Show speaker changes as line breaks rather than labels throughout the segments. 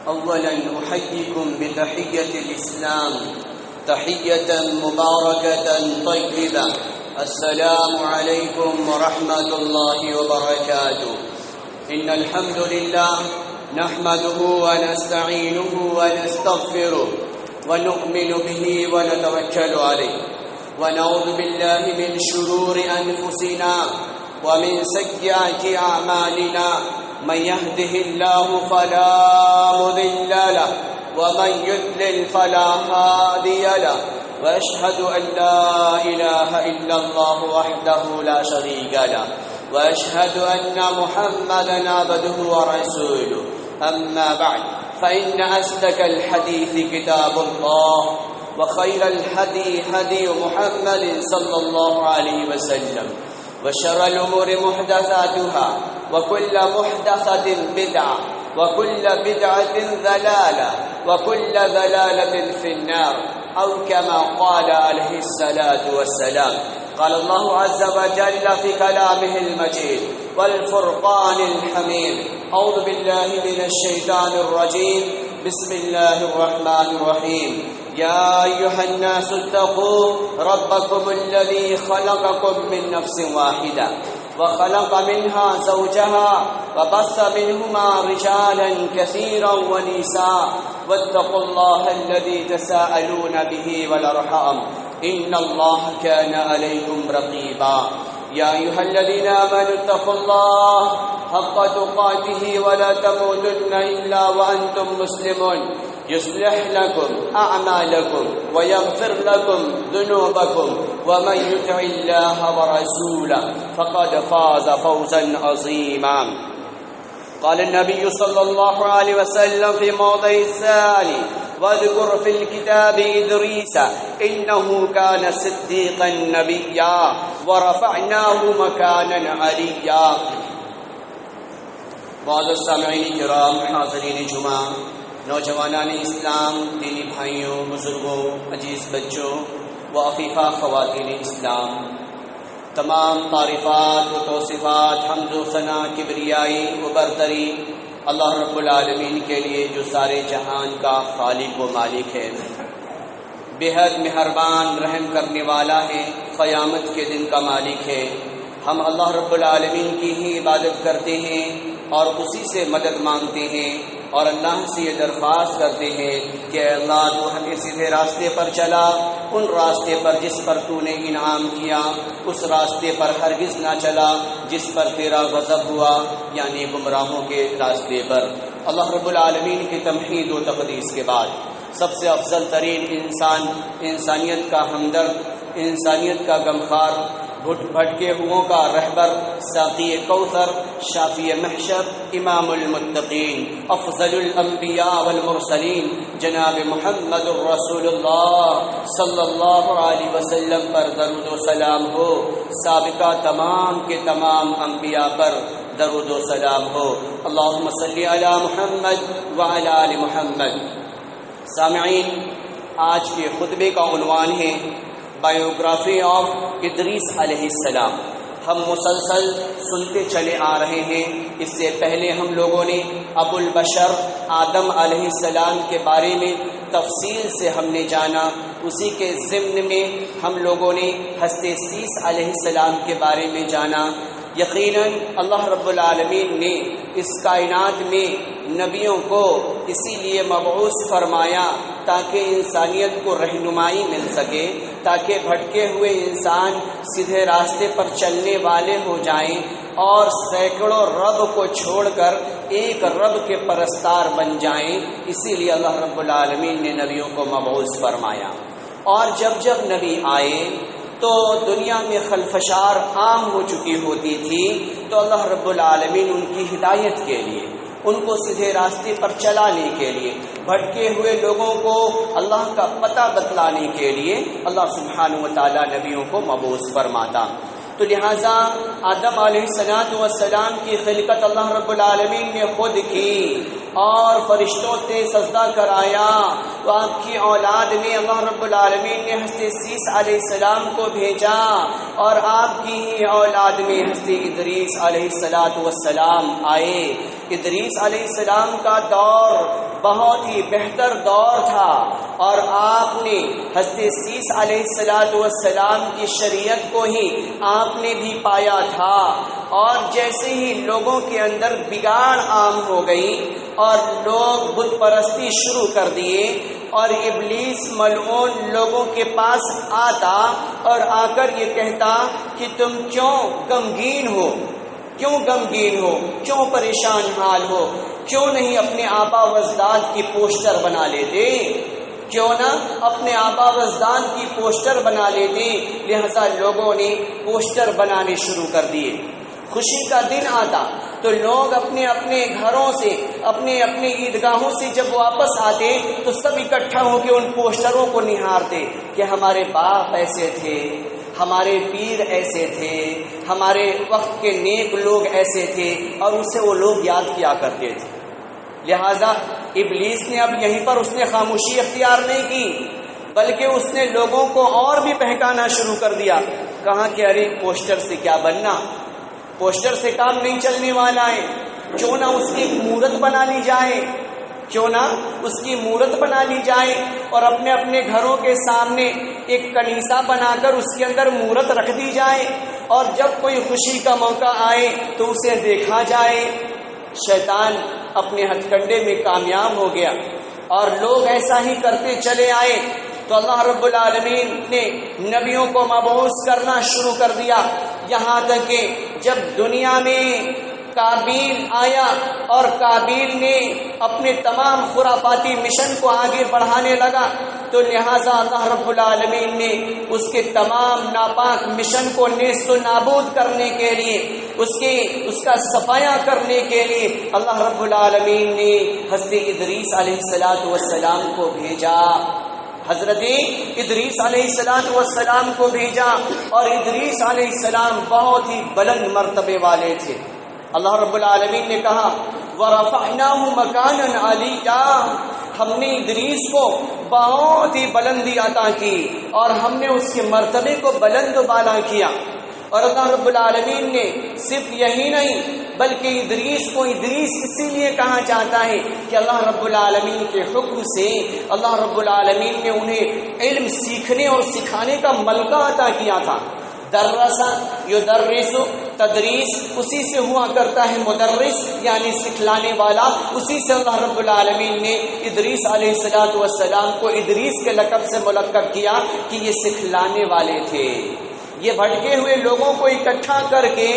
أولا أحييكم بتحية الإسلام تحية مباركة طيبة. السلام عليكم ورحمة الله وبركاته. إن الحمد لله نحمده ونستعينه ونستغفره ونؤمن به ونتوكل عليه ونعوذ بالله من شرور أنفسنا ومن سيئات أعمالنا. من يهده الله فلا مضل له ومن يضلل فلا هادي له وأشهد أن لا إله إلا الله وحده لا شريك له وأشهد أن محمدا عبده ورسوله. أما بعد فإن أصدق الحديث كتاب الله وخير الهدي هدي محمد صلى الله عليه وسلم وشر الأمور محدثاتها وكل محدثة بدعة وكل بدعة ضلالة وكل ضلالة في النار أو كما قال عليه الصلاة والسلام. قال الله عز وجل في كلامه المجيد والفرقان الحميد: أعوذ بالله من الشيطان الرجيم. بسم الله الرحمن الرحيم. يا أيها الناس اتقوا ربكم الذي خلقكم من نفس واحدة وخلق منها زوجها وبث منهما رجالا كثيرا ونساء واتقوا الله الذي تساءلون به والأرحام إن الله كان عليكم رقيبا. يا أيها الذين آمنوا اتقوا الله حق تقاته ولا تموتن إلا وأنتم مسلمون. يصلح لكم أعمالكم ويغفر لكم ذنوبكم ومن يطع الله ورسوله فقد فاز فوزا عظيما. قال النبي صلى الله عليه وسلم في موضع الثاني: واذكر في الكتاب إدريس إنه كان صديقا نبيا ورفعناه مكانا عليا. معزز سامعین کرام، حاضرین جمعہ، نوجوانان اسلام، دینی بھائیوں، بزرگوں، عزیز بچوں و عفیفہ خواتین اسلام، تمام تعریفات و توصیفات، حمد و ثنا، کبریائی و برتری اللہ رب العالمین کے لیے جو سارے جہان کا خالق و مالک ہے، بے حد مہربان رحم کرنے والا ہے، قیامت کے دن کا مالک ہے. ہم اللہ رب العالمین کی ہی عبادت کرتے ہیں اور اسی سے مدد مانگتے ہیں اور اللہ سے یہ درخواست کرتے ہیں کہ اللہ تو ہمیں سیدھے راستے پر چلا، ان راستے پر جس پر تو نے انعام کیا، اس راستے پر ہرگز نہ چلا جس پر تیرا غضب ہوا، یعنی گمراہوں کے راستے پر. اللہ رب العالمین کی تمحید و تقدیس کے بعد سب سے افضل ترین انسان، انسانیت کا ہمدرد، انسانیت کا غمخوار، بھٹکے ہوئوں کا رہبر، ساقی کوثر، شافی محشر، امام المتقین، افضل الانبیاء والمرسلین، جناب محمد الرسول اللہ صلی اللہ علیہ وسلم پر درود و سلام ہو. سابقہ تمام کے تمام انبیاء پر درود و سلام ہو. اللہم صلی علی محمد وعلی آل محمد. سامعین، آج کے خطبے کا عنوان ہے بایوگرافی آف ادریس علیہ السلام. ہم مسلسل سنتے چلے آ رہے ہیں. اس سے پہلے ہم لوگوں نے ابو البشر آدم علیہ السلام کے بارے میں تفصیل سے ہم نے جانا. اسی کے ضمن میں ہم لوگوں نے حضرت سیس علیہ السلام کے بارے میں جانا. یقیناً اللہ رب العالمین نے اس کائنات میں نبیوں کو اسی لیے مبعوث فرمایا تاکہ انسانیت کو رہنمائی مل سکے، تاکہ بھٹکے ہوئے انسان سیدھے راستے پر چلنے والے ہو جائیں اور سینکڑوں رب کو چھوڑ کر ایک رب کے پرستار بن جائیں. اسی لیے اللہ رب العالمین نے نبیوں کو مبعوث فرمایا. اور جب جب نبی آئے تو دنیا میں خلفشار عام ہو چکی ہوتی تھی، تو اللہ رب العالمین ان کی ہدایت کے لیے، ان کو سیدھے راستے پر چلانے کے لیے، بھٹکے ہوئے لوگوں کو اللہ کا پتہ بتلانے کے لیے اللہ سبحانہ و تعالیٰ نبیوں کو مبعوث فرماتا. تو لہٰذا آدم علیہ السلام کی خلقت اللہ رب العالمین نے خود کی اور فرشتوں سے سجدہ کرایا. تو آپ کی اولاد میں اللہ رب العالمین نے حضرت سیس علیہ السلام کو بھیجا اور آپ کی ہی اولاد میں حضرت ادریس علیہ السلام آئے. ادریس علیہ السلام کا دور بہت ہی بہتر دور تھا، اور آپ نے حضرت سیس علیہ السلام کی شریعت کو ہی آپ نے بھی پایا تھا، اور جیسے ہی لوگوں کے اندر بگاڑ عام ہو گئی اور لوگ بت پرستی شروع کر دیے، اور ابلیس ملعون لوگوں کے پاس آتا اور آ کر یہ کہتا کہ تم کیوں غمگین ہو، کیوں غمگین ہو، کیوں پریشان حال ہو، کیوں نہیں اپنے آبا و اجداد کی پوسٹر بنا لیتے، کیوں نہ اپنے آبا و اجداد کی پوسٹر بنا لیتے۔ لہذا لوگوں نے پوسٹر بنانے شروع کر دیے۔ خوشی کا دن آتا تو لوگ اپنے اپنے گھروں سے، اپنے اپنے عیدگاہوں سے جب واپس آتے تو سب اکٹھا ہو کے ان پوسٹروں کو نہارتے کہ ہمارے باپ ایسے تھے، ہمارے پیر ایسے تھے، ہمارے وقت کے نیک لوگ ایسے تھے، اور اسے وہ لوگ یاد کیا کرتے تھے۔ لہذا ابلیس نے اب یہیں پر اس نے خاموشی اختیار نہیں کی، بلکہ اس نے لوگوں کو اور بھی بہکانا شروع کر دیا۔ کہا کہ ارے پوسٹر سے کیا بننا، پوسٹر سے کام نہیں چلنے والا ہے، کیوں نہ اس کی مورت بنا لی جائے، کیوں نہ اس کی مورت بنا لی جائے، اور اپنے اپنے گھروں کے سامنے ایک کنیسہ بنا کر اس کے اندر مورت رکھ دی جائے، اور جب کوئی خوشی کا موقع آئے تو اسے دیکھا جائے۔ شیطان اپنے ہتھ کنڈے میں کامیاب ہو گیا، اور لوگ ایسا ہی کرتے چلے آئے، تو اللہ رب العالمین نے نبیوں کو مبعوث کرنا شروع کر دیا، یہاں تک کہ جب دنیا میں کابیل آیا اور کابیل نے اپنے تمام خرافاتی مشن کو آگے بڑھانے لگا، تو لہٰذا اللہ رب العالمین نے اس کے تمام ناپاک مشن کو نیست و نابود کرنے کے لیے، اس کا صفایا کرنے کے لیے اللہ رب العالمین نے حضرت ادریس علیہ السلام کو بھیجا، حضرت ادریس علیہ السلام کو بھیجا، اور ادریس علیہ السلام بہت ہی بلند مرتبے والے تھے۔ اللہ رب العالمین نے کہا وَرَفَعْنَاهُ مَكَانًا عَلِيًّا، ہم نے ادریس کو بہت ہی بلندی عطا کی، اور ہم نے اس کے مرتبے کو بلند و بالا کیا۔ اور اللہ رب العالمین نے صرف یہی نہیں بلکہ ادریس کو ادریس اسی لیے کہا جاتا ہے کہ اللہ رب العالمین کے حکم سے اللہ رب العالمین نے انہیں علم سیکھنے اور سکھانے کا ملکہ عطا کیا تھا۔ درس یدرس، تدریس اسی سے ہوا کرتا ہے، مدرس یعنی سکھلانے والا، اسی سے اللہ رب العالمین نے ادریس علیہ السلام کو ادریس کے لقب سے ملقب کیا کہ یہ سکھلانے والے تھے، یہ بھٹکے ہوئے لوگوں کو اکٹھا کر کے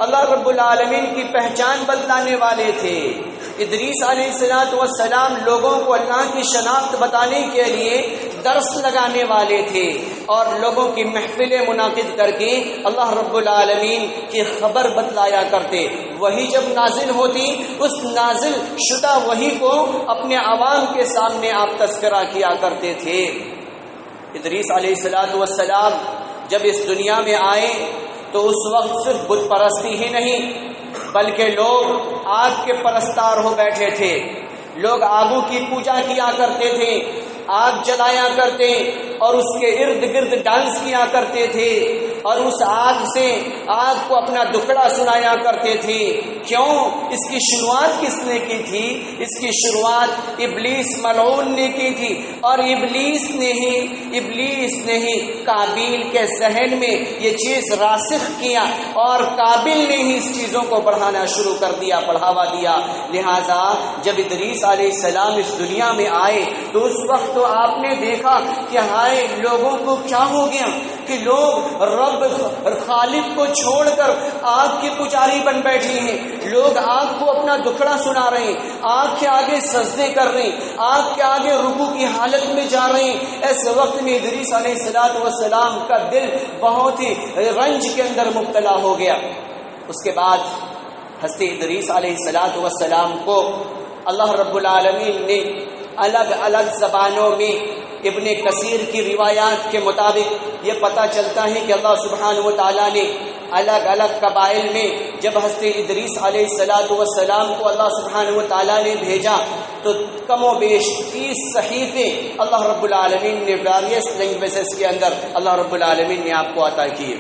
اللہ رب العالمین کی پہچان بتلانے والے تھے۔ ادریس علیہ السلام لوگوں کو اللہ کی شناخت بتانے کے لیے درس لگانے والے تھے، اور لوگوں کی محفلیں منعقد کر کے اللہ رب العالمین کی خبر بتلایا کرتے۔ وہی جب نازل ہوتی، اس نازل شدہ وحی کو اپنے عوام کے سامنے آپ تذکرہ کیا کرتے تھے۔ ادریس علیہ السلام جب اس دنیا میں آئے تو اس وقت صرف بت پرستی ہی نہیں بلکہ لوگ آگ کے پرستار ہو بیٹھے تھے، لوگ آگوں کی پوجا کیا کرتے تھے، آگ جلایا کرتے اور اس کے ارد گرد ڈانس کیا کرتے تھے، اور اس آگ سے آگ کو اپنا دکھڑا سنایا کرتے تھے۔ کیوں؟ اس کی شروعات کس نے کی تھی؟ اس کی شروعات ابلیس ملعون نے کی تھی، اور ابلیس نے ہی قابیل کے ذہن میں یہ چیز راسخ کیا، اور قابل نے ہی اس چیزوں کو بڑھانا شروع کر دیا، بڑھاوا دیا۔ لہذا جب ادریس علیہ السلام اس دنیا میں آئے تو اس وقت تو آپ نے دیکھا کہ ہائے لوگوں کو کیا ہو گیا کہ لوگ رب خالق کو چھوڑ کر آگ کی پجاری بن بیٹھے ہیں، لوگ آگ کو اپنا دکھڑا سنا رہے ہیں، آگ کے آگے سجدے کر رہے ہیں، آگ کے آگے رکوع کی حالت میں جا رہے ہیں۔ ایسے وقت میں ادریس علیہ السلام کا دل بہت ہی رنج کے اندر مبتلا ہو گیا۔ اس کے بعد حضرت ادریس علیہ السلام کو اللہ رب العالمین نے الگ الگ زبانوں میں، ابن کثیر کی روایات کے مطابق یہ پتہ چلتا ہے کہ اللہ سبحانہ و تعالیٰ نے الگ الگ قبائل میں جب حضرت ادریس علیہ السلام کو اللہ سبحانہ و تعالیٰ نے بھیجا تو کم و بیش 30 صحیفے اللہ رب العالمین نے ویریس لینگویجز کے اندر اللہ رب العالمین نے آپ کو عطا کیے،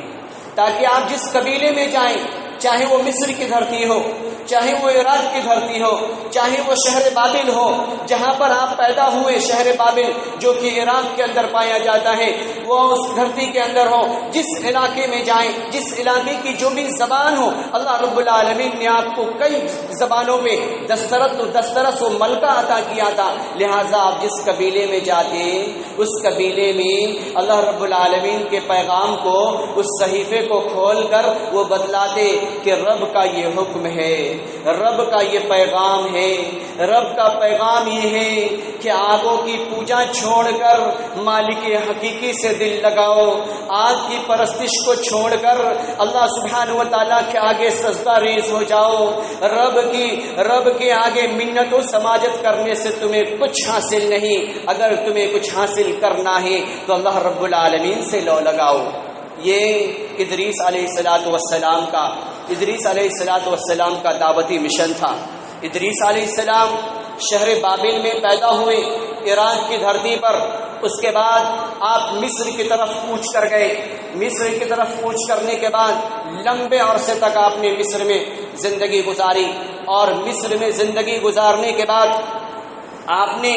تاکہ آپ جس قبیلے میں جائیں، چاہے وہ مصر کی دھرتی ہو، چاہے وہ عراق کی دھرتی ہو، چاہے وہ شہر بابل ہو جہاں پر آپ پیدا ہوئے، شہر بابل جو کہ عراق کے اندر پایا جاتا ہے، وہ اس دھرتی کے اندر ہو، جس علاقے میں جائیں، جس علاقے کی جو بھی زبان ہو، اللہ رب العالمین نے آپ کو کئی زبانوں میں دسترس و ملکہ عطا کیا تھا، لہٰذا آپ جس قبیلے میں جاتے اس قبیلے میں اللہ رب العالمین کے پیغام کو، اس صحیفے کو کھول کر وہ بتلاتے کہ رب کا یہ حکم ہے، رب کا یہ پیغام ہے، رب کا پیغام یہ ہے کہ آگوں کی پوجا چھوڑ کر مالک حقیقی سے دل لگاؤ، آگ کی پرستش کو چھوڑ کر اللہ سبحانہ و تعالیٰ کے آگے سجدہ ریز ہو جاؤ، رب کے آگے منت و سماجت کرنے سے تمہیں کچھ حاصل نہیں، اگر تمہیں کچھ حاصل کرنا ہے تو اللہ رب العالمین سے لو لگاؤ۔ یہ ادریس علیہ السلام کا دعوتی مشن تھا۔ ادریس علیہ السلام شہر بابل میں پیدا ہوئے، عراق کی دھرتی پر، اس کے بعد آپ مصر کی طرف کوچ کر گئے، مصر کی طرف کوچ کرنے کے بعد لمبے عرصے تک آپ نے مصر میں زندگی گزاری، اور مصر میں زندگی گزارنے کے بعد آپ نے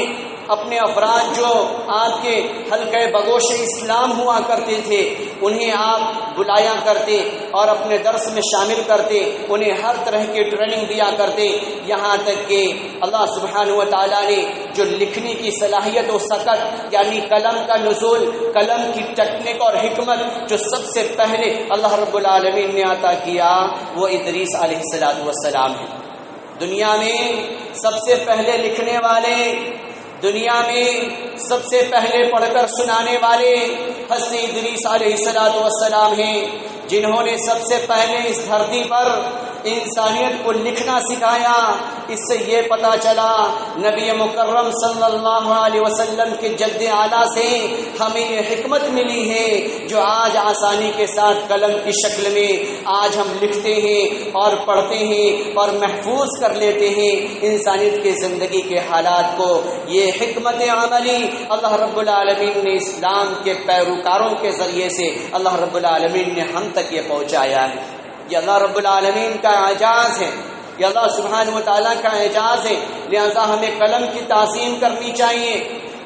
اپنے افراد جو آپ کے حلقہ بگوش اسلام ہوا کرتے تھے انہیں آپ بلایا کرتے اور اپنے درس میں شامل کرتے، انہیں ہر طرح کی ٹریننگ دیا کرتے، یہاں تک کہ اللہ سبحانہ و تعالیٰ نے جو لکھنے کی صلاحیت و سکت یعنی قلم کا نزول، قلم کی ٹیکنک اور حکمت جو سب سے پہلے اللہ رب العالمین نے عطا کیا وہ ادریس علیہ السلام ہے۔ دنیا میں سب سے پہلے لکھنے والے، دنیا میں سب سے پہلے پڑھ کر سنانے والے حضرت ادریس علیہ السلام ہیں، جنہوں نے سب سے پہلے اس دھرتی پر انسانیت کو لکھنا سکھایا۔ اس سے یہ پتہ چلا نبی مکرم صلی اللہ علیہ وسلم کے جد اعلیٰ سے ہمیں یہ حکمت ملی ہے جو آج آسانی کے ساتھ قلم کی شکل میں آج ہم لکھتے ہیں اور پڑھتے ہیں اور محفوظ کر لیتے ہیں انسانیت کے زندگی کے حالات کو۔ یہ حکمت عملی اللہ رب العالمین نے اسلام کے پیروکاروں کے ذریعے سے اللہ رب العالمین نے ہم تک یہ پہنچایا ہے۔ یہ اللہ رب العالمین کا اعجاز ہے، یہ اللہ سبحانہ و تعالیٰ کا اعجاز ہے، لہذا ہمیں قلم کی تعظیم کرنی چاہیے۔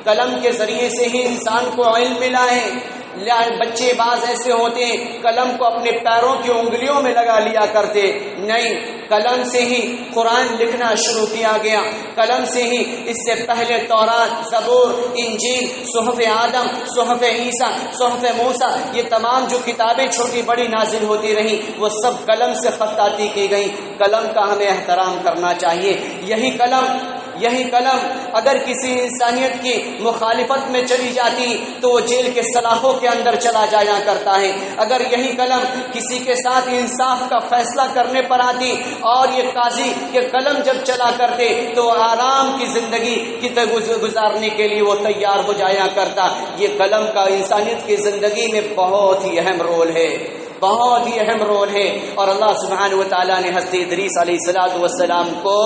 قلم کے ذریعے سے ہی انسان کو علم ملا ہے۔ بچے بعض ایسے ہوتے ہیں قلم کو اپنے پیروں کی انگلیوں میں لگا لیا کرتے، نہیں، قلم سے ہی قرآن لکھنا شروع کیا گیا، قلم سے ہی اس سے پہلے تورات، زبور، انجیل، صحف آدم، صحف عیسیٰ، صحف موسیٰ، یہ تمام جو کتابیں چھوٹی بڑی نازل ہوتی رہیں وہ سب قلم سے خطاطی کی گئیں۔ قلم کا ہمیں احترام کرنا چاہیے۔ یہی قلم اگر کسی انسانیت کی مخالفت میں چلی جاتی تو وہ جیل کے سلاخوں کے اندر چلا جایا کرتا ہے۔ اگر یہی قلم کسی کے ساتھ انصاف کا فیصلہ کرنے پر آتی اور یہ قاضی کے قلم جب چلا کرتے تو وہ آرام کی زندگی کی گزارنے کے لیے وہ تیار ہو جایا کرتا۔ یہ قلم کا انسانیت کی زندگی میں بہت ہی اہم رول ہے، بہت ہی اہم رول ہے، اور اللہ سبحانہ و تعالیٰ نے حضرت ادریس علیہ السلام کو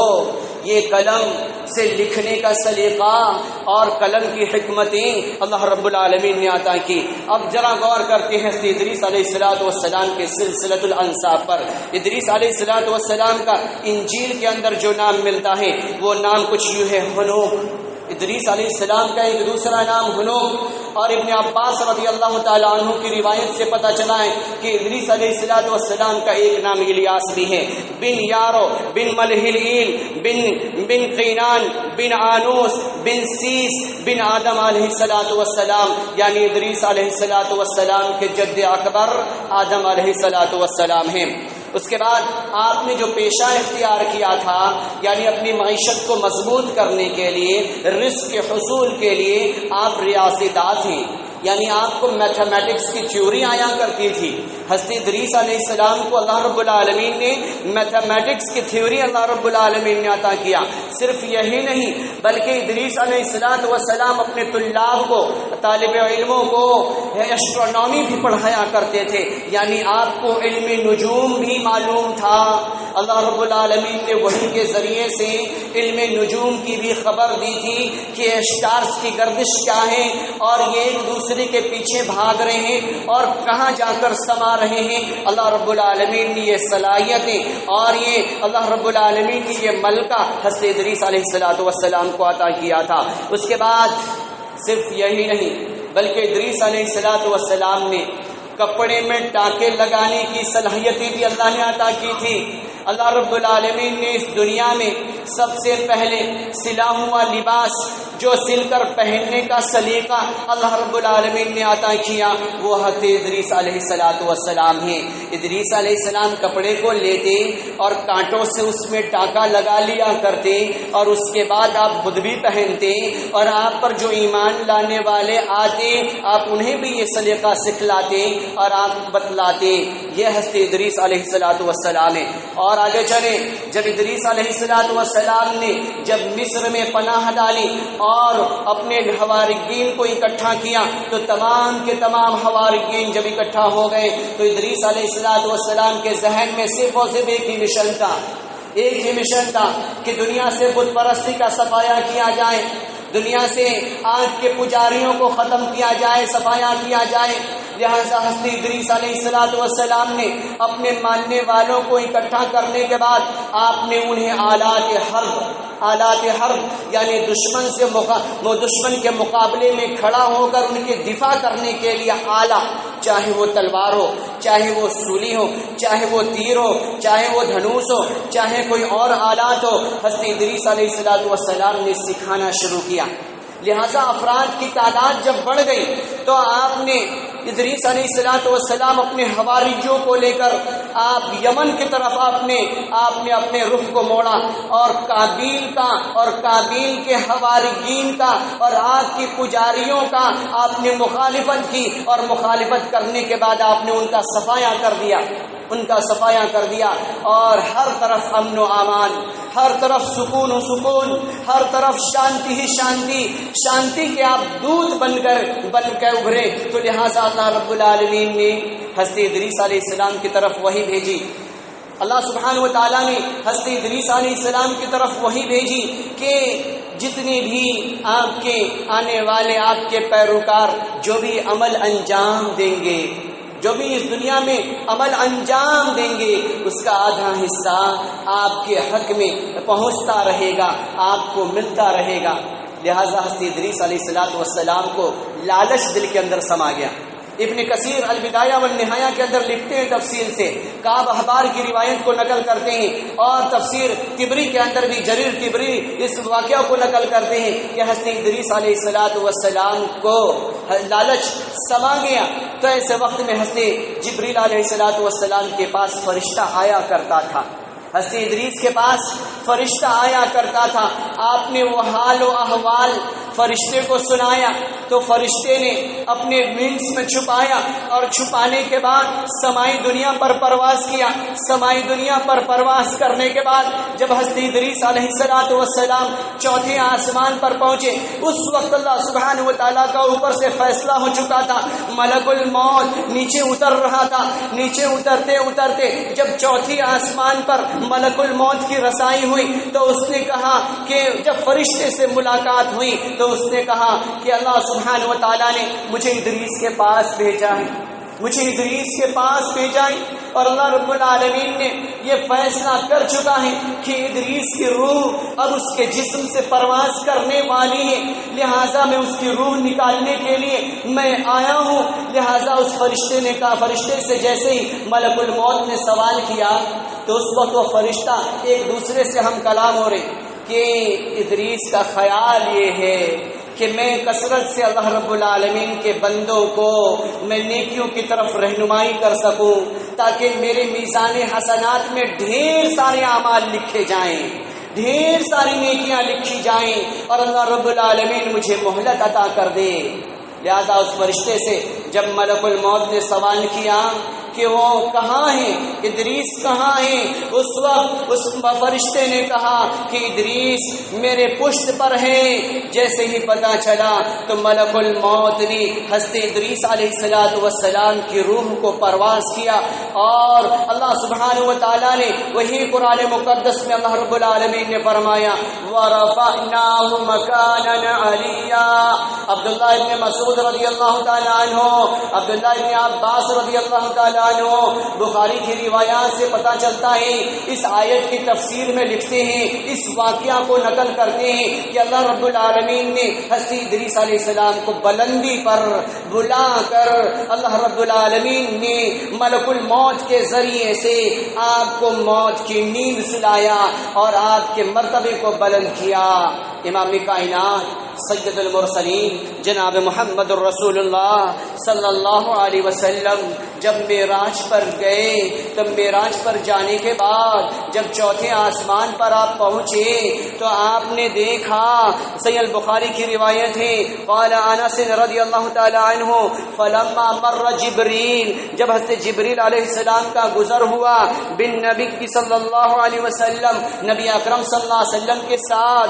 یہ قلم سے لکھنے کا سلیقہ اور قلم کی حکمتیں اللہ رب العالمین نے عطا کی۔ اب ذرا غور کرتے ہیں حضرت ادریس علیہ السلام کے سلسلۃ الانساب پر۔ ادریس علیہ السلام کا انجیل کے اندر جو نام ملتا ہے وہ نام کچھ یوں ہے، ہنوک۔ ادریس علیہ السلام کا ایک دوسرا نام ہنوک، اور ابن عباس رضی اللہ تعالیٰ عنہ کی روایت سے پتہ چلا ہے کہ ادریس علیہ السلام کا ایک نام الیاس بھی ہے، بن یارو، بن ملہیل، بن قینان، بن آنوس، بن سیس، بن آدم علیہ السلام، یعنی ادریس علیہ السلام کے جد اکبر آدم علیہ السلام ہیں۔ اس کے بعد آپ نے جو پیشہ اختیار کیا تھا یعنی اپنی معیشت کو مضبوط کرنے کے لیے، رزق کے حصول کے لیے آپ ریاضی داں ہیں، یعنی آپ کو میتھمیٹکس کی تھیوری آیا کرتی تھی۔ حضرت ادریس علیہ السلام کو اللہ رب العالمین نے میتھمیٹکس کی تھیوری اللہ رب العالمین نے عطا کیا۔ صرف یہی نہیں بلکہ ادریس علیہ السلام اپنے طلاب کو، طالب علموں کو ایسٹرونومی بھی پڑھایا کرتے تھے، یعنی آپ کو علم نجوم بھی معلوم تھا۔ اللہ رب العالمین نے وحی کے ذریعے سے علم نجوم کی بھی خبر دی تھی کہ اسٹارز کی گردش کیا ہے اور یہ ایک دوسرے دوسرے کے پیچھے بھاگ رہے ہیں اور کہاں جا کر سما رہے ہیں۔ اللہ رب العالمین نے یہ صلاحیتیں اور یہ اللہ رب العالمین کی یہ ملکہ حضرت ادریس علیہ السلام کو عطا کیا تھا۔ اس کے بعد صرف یہی نہیں بلکہ ادریس علیہ السلام نے کپڑے میں ٹانکے لگانے کی صلاحیتیں بھی اللہ نے عطا کی تھی۔ اللہ رب العالمین نے اس دنیا میں سب سے پہلے سلا ہوا لباس جو سل کر پہننے کا سلیقہ اللہ رب العالمین نے عطا کیا، وہ حضرت ادریس علیہ السلام ہیں۔ ادریس علیہ السلام کپڑے کو لیتے اور کانٹوں سے اس میں ٹانکا لگا لیا کرتے اور اس کے بعد آپ خود بھی پہنتے اور آپ پر جو ایمان لانے والے آتے آپ انہیں بھی یہ سلیقہ سکھلاتے اور آپ بتلاتے۔ یہ حضرت ادریس علیہ السلام ہے۔ اور آگے چلیں، جب ادریس علیہ السلام نے جب مصر میں پناہ ڈالی اور اپنے حواریین کو اکٹھا کیا تو تمام کے تمام حواریین جب اکٹھا ہو گئے تو ادریس علیہ السلام کے ذہن میں صرف اور صرف ایک ہی مشن تھا کہ دنیا سے بت پرستی کا صفایا کیا جائے، دنیا سے آگ کے پجاریوں کو ختم کیا جائے، صفایا کیا جائے۔ لہذا حضرت ادریس علیہ السلام نے اپنے ماننے والوں کو اکٹھا کرنے کے بعد آپ نے انہیں آلات حرب یعنی دشمن کے مقابلے میں کھڑا ہو کر ان کے دفاع کرنے کے لیے آلہ، چاہے وہ تلوار ہو، چاہے وہ سولی ہو، چاہے وہ تیر ہو، چاہے وہ دھنوس ہو، چاہے کوئی اور آلات ہو، حضرت ادریس علیہ السلام نے سکھانا شروع کیا۔ لہذا افراد کی تعداد جب بڑھ گئی تو آپ نے ادریس علیہ السلام اپنے حواریوں کو لے کر آپ یمن کی طرف آپ نے اپنے رخ کو موڑا اور کابیل کے حواریین کا اور آگ کی پجاریوں کا آپ نے مخالفت کی اور مخالفت کرنے کے بعد آپ نے ان کا صفایا کر دیا اور ہر طرف امن و امان، ہر طرف سکون و سکون، ہر طرف شانتی ہی شانتی کے آپ دودت بن کے ابھرے۔ تو لہٰذا اللہ رب العالمین نے حضرت ادریس علیہ السلام کی طرف وحی بھیجی۔ اللہ سبحانہ و تعالیٰ نے حضرت ادریس علیہ السلام کی طرف وحی بھیجی کہ جتنے بھی آپ کے آنے والے آپ کے پیروکار جو بھی عمل انجام دیں گے، جو بھی اس دنیا میں عمل انجام دیں گے، اس کا آدھا حصہ آپ کے حق میں پہنچتا رہے گا، آپ کو ملتا رہے گا۔ لہذا حضرت ادریس علیہ السلام کو لالچ دل کے اندر سما گیا۔ ابن کثیر البدایہ والنہایہ کے اندر لکھتے ہیں تفصیل سے، کعب احبار کی روایت کو نقل کرتے ہیں اور تفسیر طبری کے اندر بھی جریر طبری اس واقعہ کو نقل کرتے ہیں کہ حضرت ادریس علیہ السلام کو لالچ سما گیا تو ایسے وقت میں حضرت جبریل علیہ السلام کے پاس فرشتہ آیا کرتا تھا۔ حضرت ادریس کے پاس فرشتہ آیا کرتا تھا، آپ نے وہ حال و احوال فرشتے کو سنایا تو فرشتے نے اپنے ونگز میں چھپایا اور چھپانے کے بعد سمائی دنیا پر پرواز کیا۔ سمائی دنیا پر پرواز کرنے کے بعد جب حضرت ادریس علیہ السلام چوتھے آسمان پر پہنچے، اس وقت اللہ سبحانہ و تعالیٰ کا اوپر سے فیصلہ ہو چکا تھا، ملک الموت نیچے اتر رہا تھا۔ نیچے اترتے جب چوتھی آسمان پر ملک الموت کی رسائی ہوئی تو اس نے کہا کہ جب فرشتے سے ملاقات ہوئی تو اس نے کہا کہ اللہ سبحانہ و تعالیٰ نے مجھے ادریس کے پاس بھیجا ہے اور اللہ رب العالمین نے یہ فیصلہ کر چکا ہے کہ ادریس کی روح اب اس کے جسم سے پرواز کرنے والی ہے، لہٰذا میں اس کی روح نکالنے کے لیے میں آیا ہوں۔ لہٰذا اس فرشتے نے کہا، فرشتے سے جیسے ہی ملک الموت نے سوال کیا تو اس وقت وہ فرشتہ ایک دوسرے سے ہم کلام ہو رہے کہ ادریس کا خیال یہ ہے کہ میں کثرت سے اللہ رب العالمین کے بندوں کو میں نیکیوں کی طرف رہنمائی کر سکوں تاکہ میرے میزان حسنات میں ڈھیر سارے اعمال لکھے جائیں، ڈھیر ساری نیکیاں لکھی جائیں اور اللہ رب العالمین مجھے مہلت عطا کر دے۔ لہذا اس فرشتے سے جب ملک الموت نے سوال کیا کہ وہ کہاں ہیں، ادریس کہاں ہیں، اس وقت اس فرشتے نے کہا کہ ادریس میرے پشت پر ہے۔ جیسے ہی پتہ چلا تو ملک الموت نے حضرت ادریس علیہ السلام کی روح کو پرواز کیا، اور اللہ سبحانہ و تعالیٰ نے وہی قرآن مقدس میں اللہ رب العالمین نے فرمایا وَرَفَعْنَاهُ مَكَانًا عَلِيًّا۔ عبداللہ ابن مسعود رضی اللہ تعالیٰ عنہ، عبداللہ ابن عباس رضی اللہ تعالیٰ عنہ، بخاری کی روایات سے پتہ چلتا ہے، اس آیت کی تفسیر میں لکھتے ہیں، اس واقعہ کو نقل کرتے ہیں کہ اللہ رب العالمین نے حضرت ادریس علیہ السلام کو بلندی پر بلا کر اللہ رب العالمین نے ملک الموت کے ذریعے سے آپ کو موت کی نیند سلایا اور آپ کے مرتبے کو بلند کیا۔ امام کائنات سید المرسلین جناب محمد الرسول اللہ صلی اللہ علیہ وسلم جب معراج پر گئے، تو معراج پر جانے کے بعد جب چوتھے آسمان پر آپ پہنچے تو آپ نے دیکھا، صحیح البخاری کی روایت ہے، قال انس رضی اللہ تعالی عنہ فلما مر جبریل، جب حضرت جبریل علیہ السلام کا گزر ہوا بن نبی صلی اللہ علیہ وسلم، نبی اکرم صلی اللہ علیہ وسلم کے ساتھ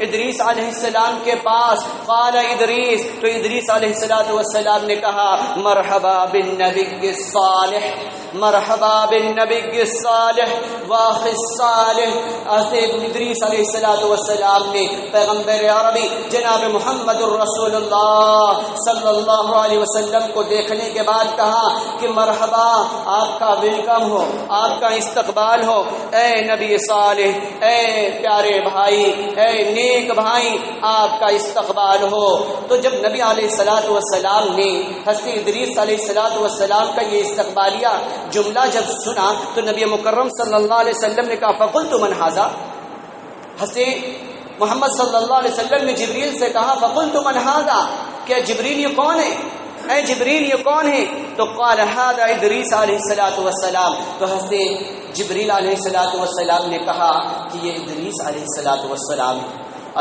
ادریس علیہ السلام کے پاس، قال ادریس، تو ادریس علیہ السلام نے کہا مرحبا بالنبی الصالح، مرحبا بالنبی الصالح واخ الصالح۔ حضرت ادریس علیہ السلام نے پیغمبر عربی جناب محمد الرسول اللہ صلی اللہ علیہ وسلم کو دیکھنے کے بعد کہا کہ مرحبا، آپ کا ویلکم ہو، آپ کا استقبال ہو، اے نبی صالح، اے پیارے بھائی، اے نیک بھائی، آپ کا استقبال ہو۔ تو جب نبی علیہ السلام نے حضرت ادریس علیہ السلام کا یہ استقبالیہ جملہ جب سنا تو نبی مکرم صلی اللہ علیہ وسلم نے کہا فقلت من ھذا، حضرت محمد صلی اللہ علیہ وسلم نے جبریل سے کہا فقلت من ھذا، کیا جبریل یہ کون ہے، اے جبریل یہ کون ہے؟ تو قال ھذا ادریس علیہ السلام، تو حضرت جبریل علیہ السلام نے کہا کہ یہ ادریس علیہ السلام ہے۔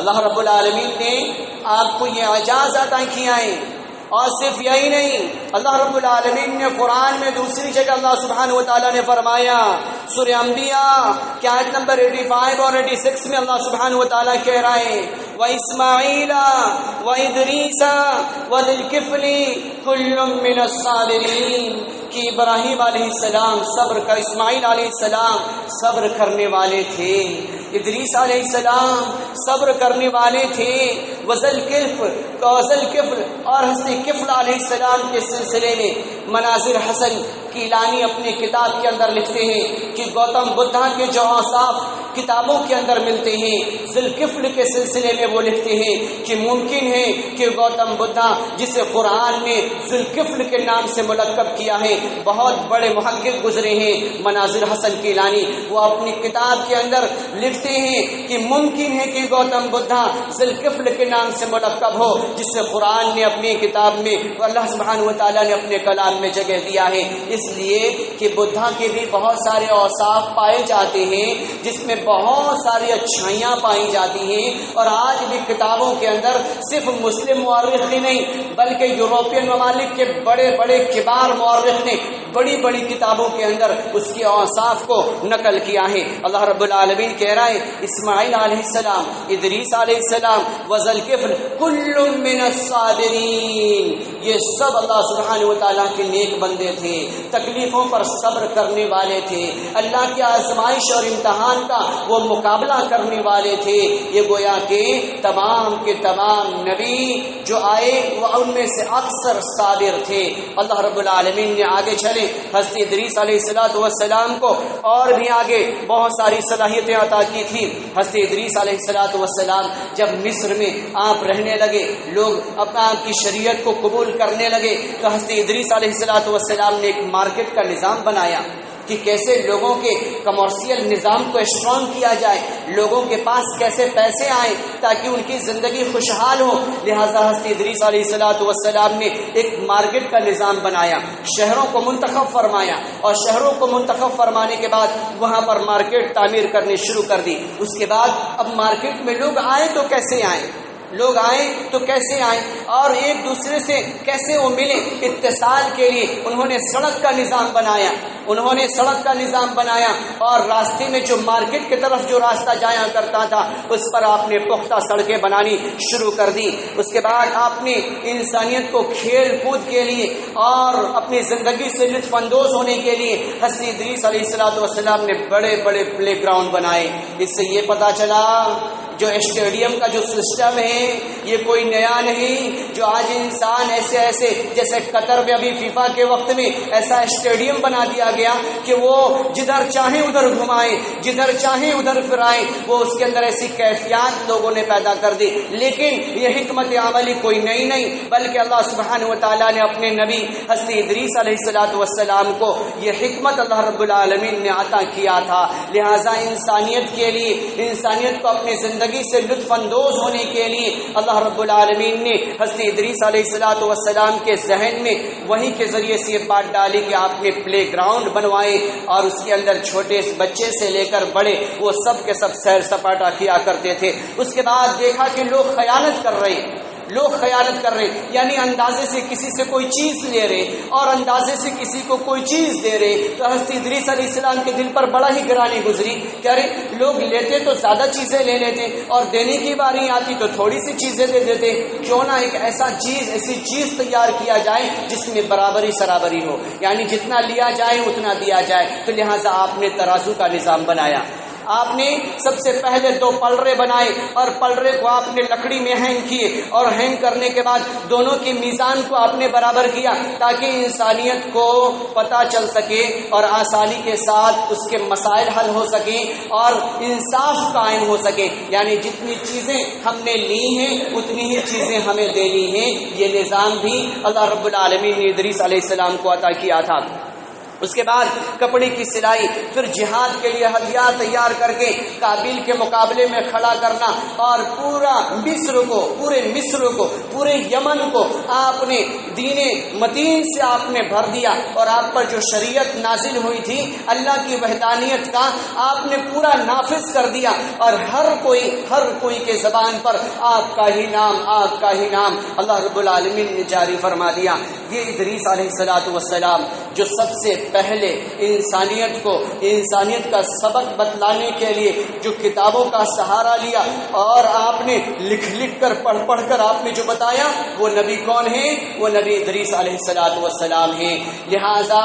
اللہ رب العالمین نے آپ کو یہ اعزاز عطا کیا ہے، اور صرف یہی نہیں، اللہ رب العالمین نے قرآن میں دوسری جگہ اللہ سبحانہ و تعالیٰ نے فرمایا، سورہ انبیاء کی آیت نمبر 85 اور 86 میں اللہ سبحانہ و تعالیٰ کہہ رہا ہے وَإِسْمَاعِيلَ وَإِدْرِيسَ وَذِي الْكِفْلِ كُلٌّ مِّنَ الصَّابِرِينَ، کہ ابراہیم علیہ السلام صبر کا، اسماعیل علیہ السلام صبر کرنے والے تھے، ادریس علیہ السلام صبر کرنے والے تھے، وذل کفل اور حضرت کفل علیہ السلام کے سلسلے میں مناظر حسن کیلانی اپنی کتاب کے اندر لکھتے ہیں کہ گوتم بدھا کے جو اوصاف کتابوں کے اندر ملتے ہیں، ذوالکفل کے سلسلے میں وہ لکھتے ہیں کہ ممکن ہے کہ گوتم بدھا جسے قرآن نے ذوالکفل کے نام سے ملقب کیا ہے، بہت بڑے محقق گزرے ہیں مناظر حسن کیلانی، وہ اپنی کتاب کے اندر لکھتے ہیں کہ ممکن ہے کہ گوتم بدھا ذوالکفل کے نام سے ملقب ہو، جس سے قرآن نے اپنی کتاب میں، اللہ سبحانہ و تعالیٰ نے اپنے کلام میں جگہ دیا ہے، اس لیے کہ بدھا کے بھی بہت سارے اوصاف پائے جاتے ہیں جس میں بہت ساری اچھائیاں پائی جاتی ہیں، اور آج بھی کتابوں کے اندر صرف مسلم مورخ ہی نہیں بلکہ یورپین ممالک کے بڑے بڑے کبار مورخ نے بڑی بڑی کتابوں کے اندر اس کے اوصاف کو نقل کیا ہے۔ اللہ رب العالمین کہہ رہا ہے اسماعیل علیہ السلام، ادریس علیہ السلام، وذوالکفل کل من الصابرین، یہ سب اللہ سبحانہ و تعالیٰ کے نیک بندے تھے، تکلیفوں پر صبر کرنے والے تھے، اللہ کی آزمائش اور امتحان کا وہ مقابلہ کرنے والے تھے۔ یہ گویا کہ تمام کے تمام نبی جو آئے وہ ان میں سے اکثر صابر تھے۔ اللہ رب العالمین نے آگے چلے حضرت ادریس علیہ السلام کو اور بھی آگے بہت ساری صلاحیتیں عطا کی تھی۔ حضرت ادریس علیہ السلام جب مصر میں آپ رہنے لگے، لوگ اپنا آپ کی شریعت کو قبول کرنے لگے، تو حضرت ادریس علیہ السلام نے ایک مارکیٹ کا نظام بنایا کہ کیسے لوگوں کے کمرشل نظام کو اسٹرانگ کیا جائے، لوگوں کے پاس کیسے پیسے آئیں تاکہ ان کی زندگی خوشحال ہو۔ لہذا حضرت ادریس علیہ السلام نے ایک مارکیٹ کا نظام بنایا، شہروں کو منتخب فرمایا، اور شہروں کو منتخب فرمانے کے بعد وہاں پر مارکیٹ تعمیر کرنی شروع کر دی۔ اس کے بعد اب مارکیٹ میں لوگ آئیں تو کیسے آئیں؟ لوگ آئیں تو کیسے آئیں اور ایک دوسرے سے کیسے وہ ملیں، اتصال کے لیے انہوں نے سڑک کا نظام بنایا، انہوں نے سڑک کا نظام بنایا اور راستے میں جو مارکیٹ کی طرف جو راستہ جایا کرتا تھا اس پر آپ نے پختہ سڑکیں بنانی شروع کر دی۔ اس کے بعد آپ نے انسانیت کو کھیل کود کے لیے اور اپنی زندگی سے لطف اندوز ہونے کے لیے حضرت ادریس علیہ السلام نے بڑے بڑے پلے گراؤنڈ بنائے۔ اس سے یہ پتہ چلا جو اسٹیڈیم کا جو سسٹم ہے یہ کوئی نیا نہیں، جو آج انسان ایسے جیسے قطر میں ابھی فیفا کے وقت میں ایسا اسٹیڈیم بنا دیا گیا کہ وہ جدھر چاہیں ادھر گھمائیں، جدھر چاہیں ادھر پھرائیں، وہ اس کے اندر ایسی کیفیات لوگوں نے پیدا کر دی۔ لیکن یہ حکمت عملی کوئی نئی نہیں، بلکہ اللہ سبحانہ و تعالیٰ نے اپنے نبی حضرت ادریس علیہ السلام کو یہ حکمت اللہ رب العالمین نے عطا کیا تھا۔ لہٰذا انسانیت کے لیے، انسانیت کو اپنی زندگی سے لطف اندوز ہونے کے لیے اللہ رب العالمین نے حضرت ادریس علیہ السلام کے ذہن میں وحی کے ذریعے سے یہ بات ڈالی کہ آپ نے پلے گراؤنڈ بنوائے اور اس کے اندر چھوٹے بچے سے لے کر بڑے وہ سب کے سب سیر سپاٹا کیا کرتے تھے۔ اس کے بعد دیکھا کہ لوگ خیانت کر رہے ہیں، لوگ خیانت کر رہے، یعنی اندازے سے کسی سے کوئی چیز لے رہے اور اندازے سے کسی کو کوئی چیز دے رہے۔ تو حضرت ادریس علیہ السلام کے دل پر بڑا ہی گرانی گزری کہ ارے لوگ لیتے تو زیادہ چیزیں لے لیتے اور دینے کی باری آتی تو تھوڑی سی چیزیں دے دیتے، کیوں نہ ایک ایسی چیز تیار کیا جائے جس میں برابری سرابری ہو، یعنی جتنا لیا جائے اتنا دیا جائے۔ تو لہٰذا آپ نے ترازو کا نظام بنایا، آپ نے سب سے پہلے 2 پلڑے بنائے اور پلڑے کو آپ نے لکڑی میں ہینگ کیے اور ہینگ کرنے کے بعد دونوں کی میزان کو آپ نے برابر کیا تاکہ انسانیت کو پتہ چل سکے اور آسانی کے ساتھ اس کے مسائل حل ہو سکیں اور انصاف قائم ہو سکے، یعنی جتنی چیزیں ہم نے لی ہیں اتنی ہی چیزیں ہمیں دینی ہیں۔ یہ نظام بھی اللہ رب العالمین نے ادریس علیہ السلام کو عطا کیا تھا۔ اس کے بعد کپڑے کی سلائی، پھر جہاد کے لیے ہتھیار تیار کر کے قابل کے مقابلے میں کھڑا کرنا اور پورے مصر کو پورے یمن کو آپ نے دین متین سے آپ نے بھر دیا اور آپ پر جو شریعت نازل ہوئی تھی اللہ کی وحدانیت کا آپ نے پورا نافذ کر دیا اور ہر کوئی کے زبان پر آپ کا ہی نام اللہ رب العالمین نے جاری فرما دیا۔ یہ ادریس علیہ السلام جو سب سے پہلے انسانیت کا سبق بتلانے کے لیے جو کتابوں کا سہارا لیا اور آپ نے لکھ کر پڑھ کر آپ نے جو بتایا، وہ نبی کون ہیں؟ وہ نبی ادریس علیہ السلام ہیں۔ لہذا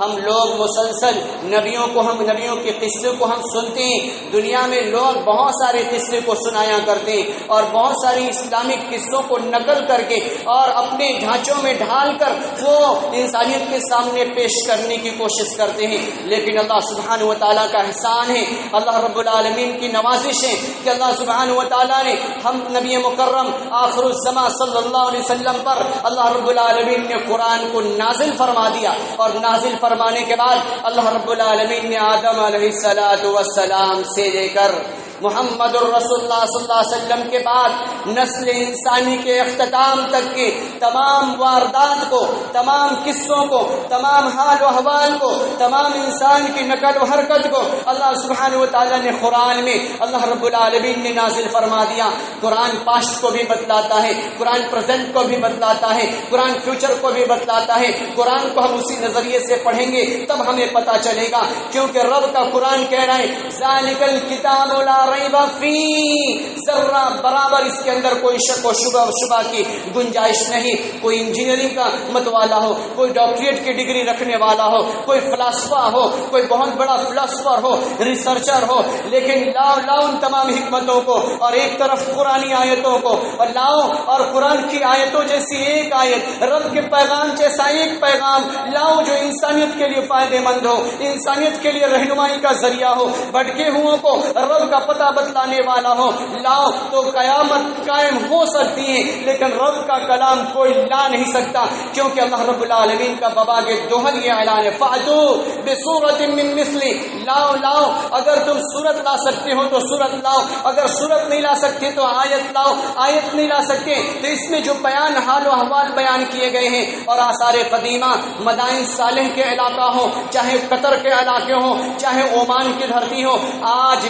ہم لوگ مسلسل نبیوں کے قصے کو ہم سنتے ہیں، دنیا میں لوگ بہت سارے قصے کو سنایا کرتے ہیں اور بہت ساری اسلامک قصوں کو نقل کر کے اور اپنے ڈھانچوں میں ڈھال کر وہ انسانیت کے سامنے پیش کرنے کی کوشش کرتے ہیں، لیکن اللہ سبحانہ و تعالیٰ کا احسان ہے، اللہ رب العالمین کی نوازش ہے کہ اللہ سبحانہ و تعالیٰ نے ہم نبی مکرم آخر الزمان صلی اللہ علیہ وسلم پر اللہ رب العالمین نے قرآن کو نازل فرما دیا اور نازل فرمانے کے بعد اللہ رب العالمین نے آدم علیہ السلام سے لے کر محمد الرسول اللہ صلی اللہ علیہ وسلم کے بعد نسل انسانی کے اختتام تک کے تمام واردات کو، تمام قصوں کو، تمام حال و احوال کو، تمام انسان کی نقل و حرکت کو اللہ سبحانہ و تعالیٰ نے قرآن میں اللہ رب العالمین نے نازل فرما دیا۔ قرآن پاسٹ کو بھی بتلاتا ہے، قرآن پریزنٹ کو بھی بتلاتا ہے، قرآن فیوچر کو بھی بتلاتا ہے۔ قرآن کو ہم اسی نظریے سے پڑھیں گے تب ہمیں پتہ چلے گا، کیونکہ رب کا قرآن کہہ رہا ہے ذالک الکتاب لا ریب فیہ، ذرہ برابر اس کے اندر کوئی شک و شبہ کی گنجائش نہیں۔ کوئی انجینئرنگ کا متوالا ہو، کوئی ڈاکٹریٹ کی ڈگری رکھنے والا ہو، کوئی فلاسفہ ہو، کوئی بہت بڑا فلاسفر ہو، ریسرچر ہو، لیکن لاؤ ان تمام حکمتوں کو اور ایک طرف قرآنی آیتوں کو اور لاؤ اور قرآن کی آیتوں جیسی ایک آیت، رب کے پیغام جیسا ایک پیغام لاؤ جو انسانیت کے لیے فائدہ مند ہو، انسانیت کے لیے رہنمائی کا ذریعہ ہو، بھٹکے ہوں کو رب کا پتہ بتلانے والا ہو، لاؤ تو قیامت قائم ہو سکتی ہے، لیکن رب کا کلام کوئی لا نہیں سکتا، کیونکہ اللہ رب العالمین کا بابا کے دوہن یہ اعلان ہے فَأْتُوا بِسُورَةٍ مِّن مِّثْلِهِ، لاؤ اگر تم سورت لا سکتے ہو تو سورت لاؤ، اگر سورت نہیں لا سکتے تو آیت لاؤ، آیت نہیں لا سکتے تو اس میں جو بیان حال و احوال بیان کیے گئے ہیں اور آثار قدیمہ مدائن صالح کے علاقہ ہو، چاہے قطر کے علاقے ہوں، چاہے عمان کی دھرتی ہو، آج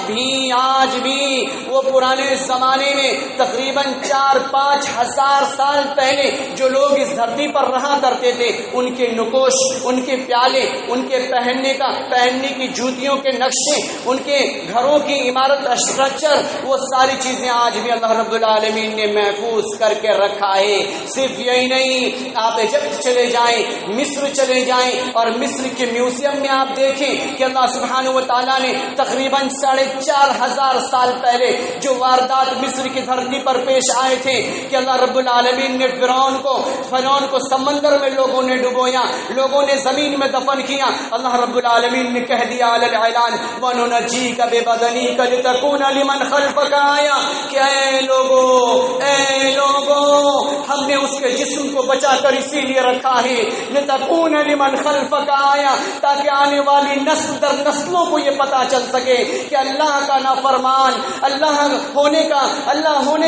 بھی وہ پرانے زمانے زمانے میں تقریباً 4-5 ہزار سال پہلے جو لوگ اس دھرتی پر رہا کرتے تھے، ان کے نقوش، ان کے پیالے، ان کے پہننے کی جوتیوں کے نقشے، ان کے گھروں کی عمارت اسٹرکچر، وہ ساری چیزیں آج بھی اللہ رب العالمین نے محفوظ کر کے رکھا ہے۔ صرف یہی نہیں، آپ ایجپٹ چلے جائیں، مصر چلے جائیں، اور مصر کے میوزیم میں آپ دیکھیں کہ اللہ سبحانہ و تعالیٰ نے تقریباً 4,500 سال پہلے جو واردات مصر کی دھرتی پر پیش آئے تھے کہ اللہ رب العالمین نے فرعون کو سمندر میں لوگوں نے ڈبویا، لوگوں نے زمین میں دفن کیا، اللہ رب العالمین نے کہہ دیا علی الاعلان وَنُنَجِّيكَ بِبَدَنِكَ لِتَكُونَ لِمَنْ خَلْفَكَ آیَةً، کہ اے لوگوں ہم نے اس کے جسم کو بچا کر اسی لیے رکھا ہے لِتَكُونَ لِمَنْ خَلْفَكَ آیَةً، تاکہ آنے والی نسل در نسلوں کو یہ پتہ چل سکے کہ اللہ کا نافرمان، اللہ ہونے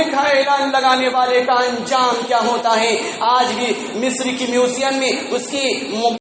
کا اعلان لگانے والے کا انجام کیا ہوتا ہے۔ آج بھی مصر کی میوزیم میں اس کی